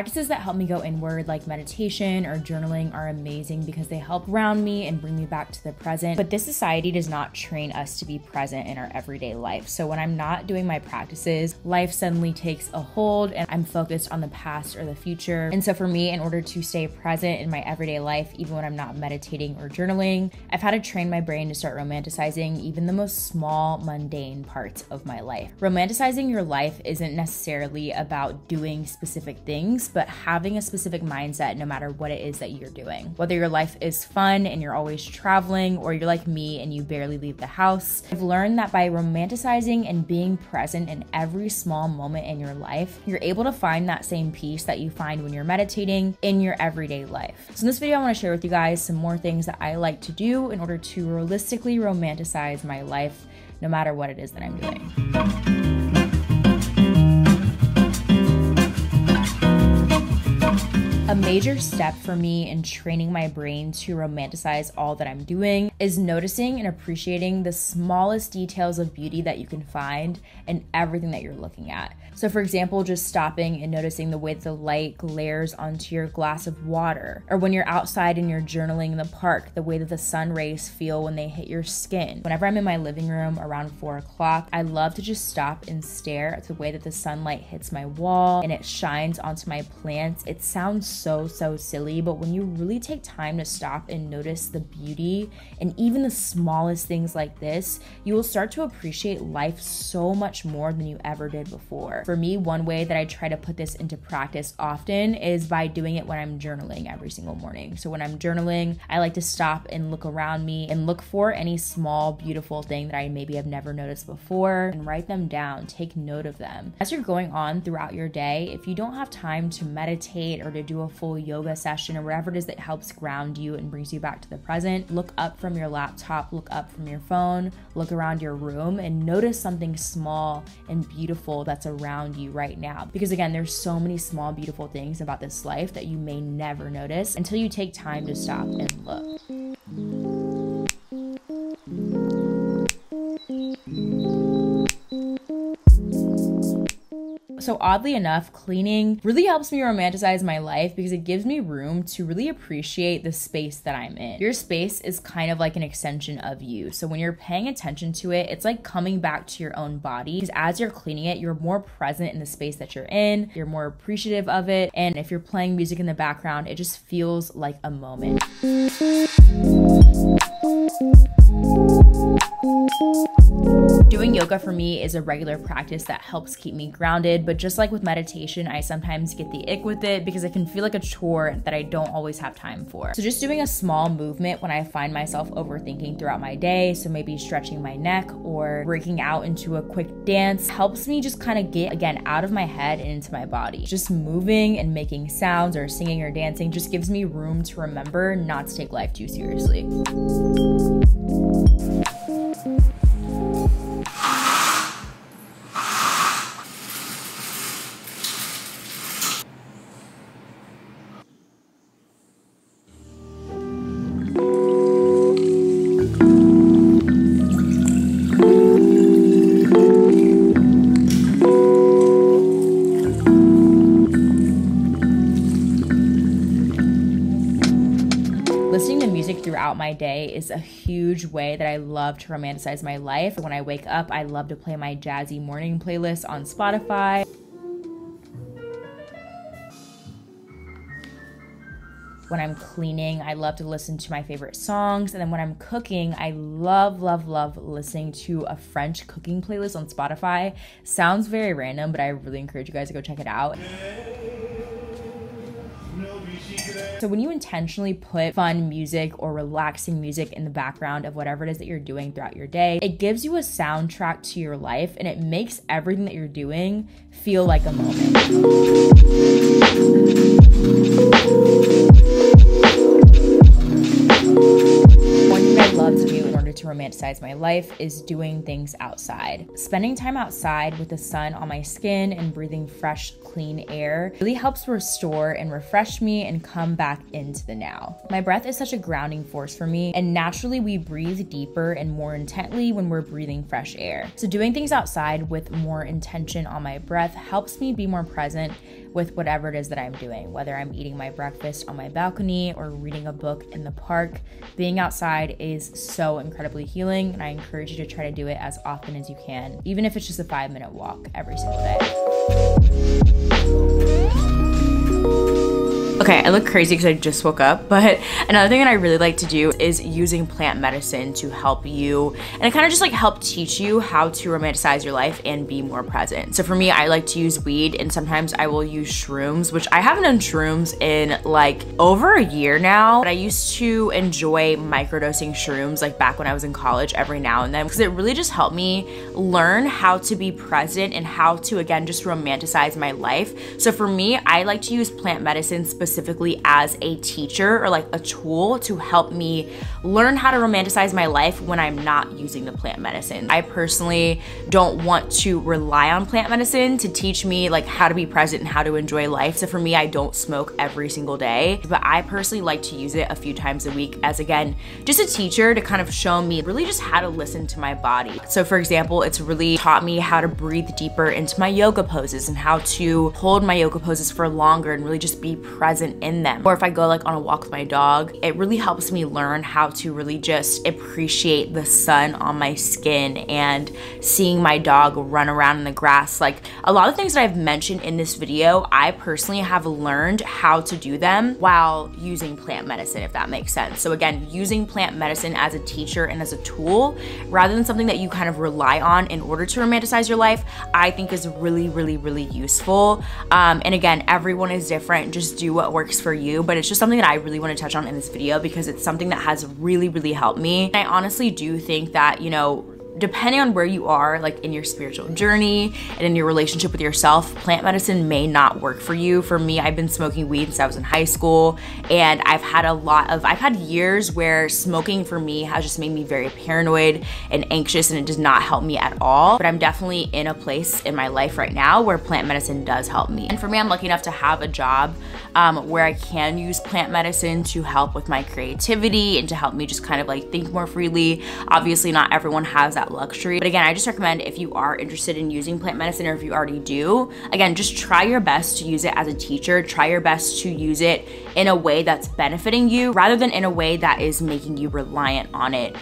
Practices that help me go inward, like meditation or journaling, are amazing because they help ground me and bring me back to the present. But this society does not train us to be present in our everyday life. So when I'm not doing my practices, life suddenly takes a hold and I'm focused on the past or the future. And so for me, in order to stay present in my everyday life, even when I'm not meditating or journaling, I've had to train my brain to start romanticizing even the most small, mundane parts of my life. Romanticizing your life isn't necessarily about doing specific things, but having a specific mindset no matter what it is that you're doing. Whether your life is fun and you're always traveling, or you're like me and you barely leave the house, I've learned that by romanticizing and being present in every small moment in your life, you're able to find that same peace that you find when you're meditating in your everyday life. So in this video, I want to share with you guys some more things that I like to do in order to realistically romanticize my life, no matter what it is that I'm doing. A major step for me in training my brain to romanticize all that I'm doing is noticing and appreciating the smallest details of beauty that you can find in everything that you're looking at. So for example, just stopping and noticing the way that the light glares onto your glass of water, or when you're outside and you're journaling in the park, the way that the sun rays feel when they hit your skin. Whenever I'm in my living room around 4 o'clock, I love to just stop and stare at the way that the sunlight hits my wall and it shines onto my plants. It sounds so silly, but when you really take time to stop and notice the beauty and even the smallest things like this, you will start to appreciate life so much more than you ever did before. For me, one way that I try to put this into practice often is by doing it when I'm journaling every single morning. So when I'm journaling, I like to stop and look around me and look for any small, beautiful thing that I maybe have never noticed before and write them down, take note of them. As you're going on throughout your day, if you don't have time to meditate or to do a full yoga session or whatever it is that helps ground you and brings you back to the present, look up from your laptop, look up from your phone, look around your room and notice something small and beautiful that's around you right now. Because again, there's so many small, beautiful things about this life that you may never notice until you take time to stop and look. So oddly enough, cleaning really helps me romanticize my life because it gives me room to really appreciate the space that I'm in. Your space is kind of like an extension of you. So when you're paying attention to it, it's like coming back to your own body, because as you're cleaning it, you're more present in the space that you're in, you're more appreciative of it. And if you're playing music in the background, it just feels like a moment. Doing yoga for me is a regular practice that helps keep me grounded, but just like with meditation, I sometimes get the ick with it because it can feel like a chore that I don't always have time for. So just doing a small movement when I find myself overthinking throughout my day, so maybe stretching my neck or breaking out into a quick dance, helps me just kind of get, again, out of my head and into my body. Just moving and making sounds or singing or dancing just gives me room to remember not to take life too seriously. Listening to music throughout my day is a huge way that I love to romanticize my life. When I wake up, I love to play my jazzy morning playlist on Spotify. When I'm cleaning, I love to listen to my favorite songs. And then when I'm cooking, I love listening to a French cooking playlist on Spotify. Sounds very random, but I really encourage you guys to go check it out. So when you intentionally put fun music or relaxing music in the background of whatever it is that you're doing throughout your day, it gives you a soundtrack to your life and it makes everything that you're doing feel like a moment. One thing I love to do in order to romanticize my life is doing things outside. Spending time outside with the sun on my skin and breathing fresh, clean air really helps restore and refresh me and come back into the now. My breath is such a grounding force for me, and naturally we breathe deeper and more intently when we're breathing fresh air. So doing things outside with more intention on my breath helps me be more present with whatever it is that I'm doing, whether I'm eating my breakfast on my balcony or reading a book in the park. Being outside is so incredibly healing, and I encourage you to try to do it as often as you can, even if it's just a 5-minute walk every single day. Okay, I look crazy because I just woke up, but another thing that I really like to do is using plant medicine to help you, and it kind of just like help teach you how to romanticize your life and be more present. So for me, I like to use weed, and sometimes I will use shrooms, which I haven't done shrooms in like over a year now, but I used to enjoy microdosing shrooms like back when I was in college every now and then, because it really just helped me learn how to be present and how to, again, just romanticize my life. So for me, I like to use plant medicine specifically as a teacher or like a tool to help me learn how to romanticize my life when I'm not using the plant medicine. I personally don't want to rely on plant medicine to teach me like how to be present and how to enjoy life. So for me, I don't smoke every single day, but I personally like to use it a few times a week as, again, just a teacher to kind of show me really just how to listen to my body. So for example, it's really taught me how to breathe deeper into my yoga poses and how to hold my yoga poses for longer and really just be present in them. Or if I go like on a walk with my dog, it really helps me learn how to really just appreciate the sun on my skin and seeing my dog run around in the grass. Like a lot of things that I've mentioned in this video, I personally have learned how to do them while using plant medicine, if that makes sense. So again, using plant medicine as a teacher and as a tool rather than something that you kind of rely on in order to romanticize your life, I think is really, really, really useful. And again, everyone is different. Just do what works for you, but it's just something that I really want to touch on in this video because it's something that has really, really helped me. And I honestly do think that, you know, depending on where you are, like in your spiritual journey and in your relationship with yourself, plant medicine may not work for you. For me, I've been smoking weed since I was in high school, and I've had years where smoking for me has just made me very paranoid and anxious, and it does not help me at all. But I'm definitely in a place in my life right now where plant medicine does help me. And for me, I'm lucky enough to have a job where I can use plant medicine to help with my creativity and to help me just kind of like think more freely. Obviously, not everyone has that luxury, but again, I just recommend if you are interested in using plant medicine, or if you already do, again, just try your best to use it as a teacher. Try your best to use it in a way that's benefiting you rather than in a way that is making you reliant on it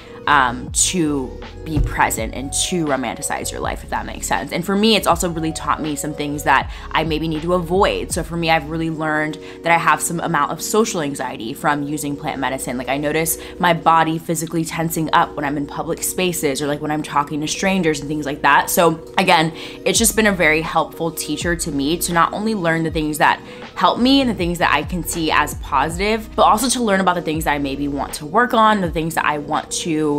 to be present and to romanticize your life, if that makes sense. And for me, it's also really taught me some things that I maybe need to avoid. So for me, I've really learned that I have some amount of social anxiety from using plant medicine. Like I notice my body physically tensing up when I'm in public spaces or like when I'm talking to strangers and things like that. So again, it's just been a very helpful teacher to me to not only learn the things that help me and the things that I can see as positive, but also to learn about the things that I maybe want to work on, the things that I want to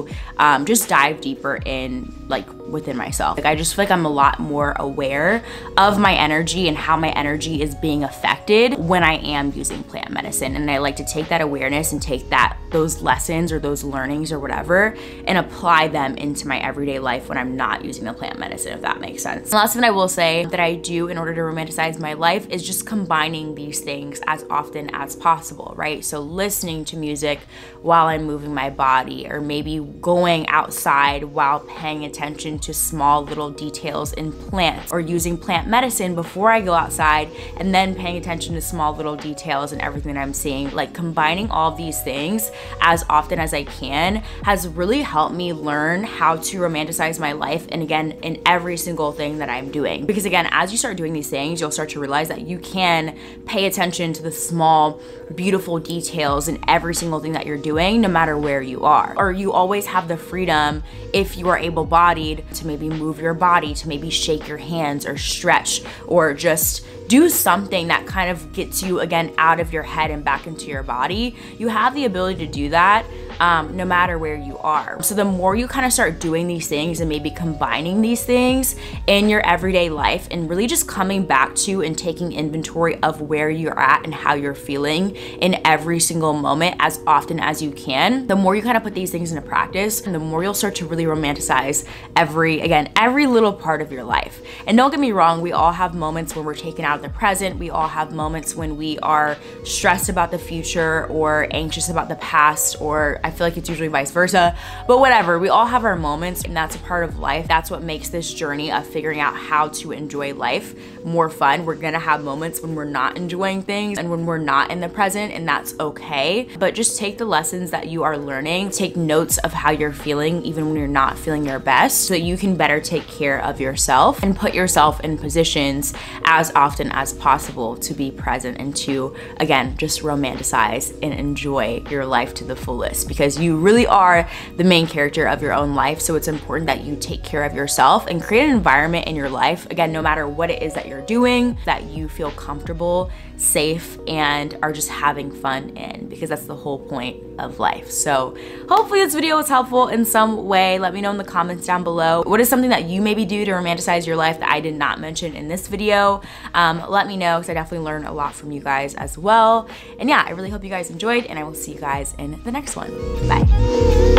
just dive deeper in, like within myself. Like I just feel like I'm a lot more aware of my energy and how my energy is being affected when I am using plant medicine. And I like to take that awareness and take those lessons or those learnings or whatever and apply them into my everyday life when I'm not using the plant medicine, if that makes sense. The last thing I will say that I do in order to romanticize my life is just combining these things as often as possible, right? So listening to music while I'm moving my body, or maybe going outside while paying attention to small little details in plants, or using plant medicine before I go outside and then paying attention to small little details and everything that I'm seeing. Like combining all of these things as often as I can has really helped me learn how to romanticize my life, and again, in every single thing that I'm doing. Because again, as you start doing these things, you'll start to realize that you can pay attention to the small, beautiful details in every single thing that you're doing, no matter where you are. Or you always have the freedom, if you are able-bodied, to maybe move your body, to maybe shake your hands or stretch, or just do something that kind of gets you again out of your head and back into your body. You have the ability to do that no matter where you are. So the more you kind of start doing these things and maybe combining these things in your everyday life and really just coming back to and taking inventory of where you're at and how you're feeling in every single moment as often as you can, the more you kind of put these things into practice, and the more you'll start to really romanticize every little part of your life. And don't get me wrong, we all have moments when we're taken out of the present. We all have moments when we are stressed about the future or anxious about the past, or I feel like it's usually vice versa, but whatever. We all have our moments, and that's a part of life. That's what makes this journey of figuring out how to enjoy life more fun. We're gonna have moments when we're not enjoying things and when we're not in the present, and that's okay. But just take the lessons that you are learning, take notes of how you're feeling even when you're not feeling your best, so that you can better take care of yourself and put yourself in positions as often as possible to be present and to, again, just romanticize and enjoy your life to the fullest, because you really are the main character of your own life. So it's important that you take care of yourself and create an environment in your life, again, no matter what it is that you're doing, that you feel comfortable, safe, and are just having fun in, because that's the whole point of life. So hopefully this video was helpful in some way. Let me know in the comments down below. What is something that you maybe do to romanticize your life that I did not mention in this video? Let me know, because I definitely learned a lot from you guys as well. And yeah, I really hope you guys enjoyed, and I will see you guys in the next one. Bye.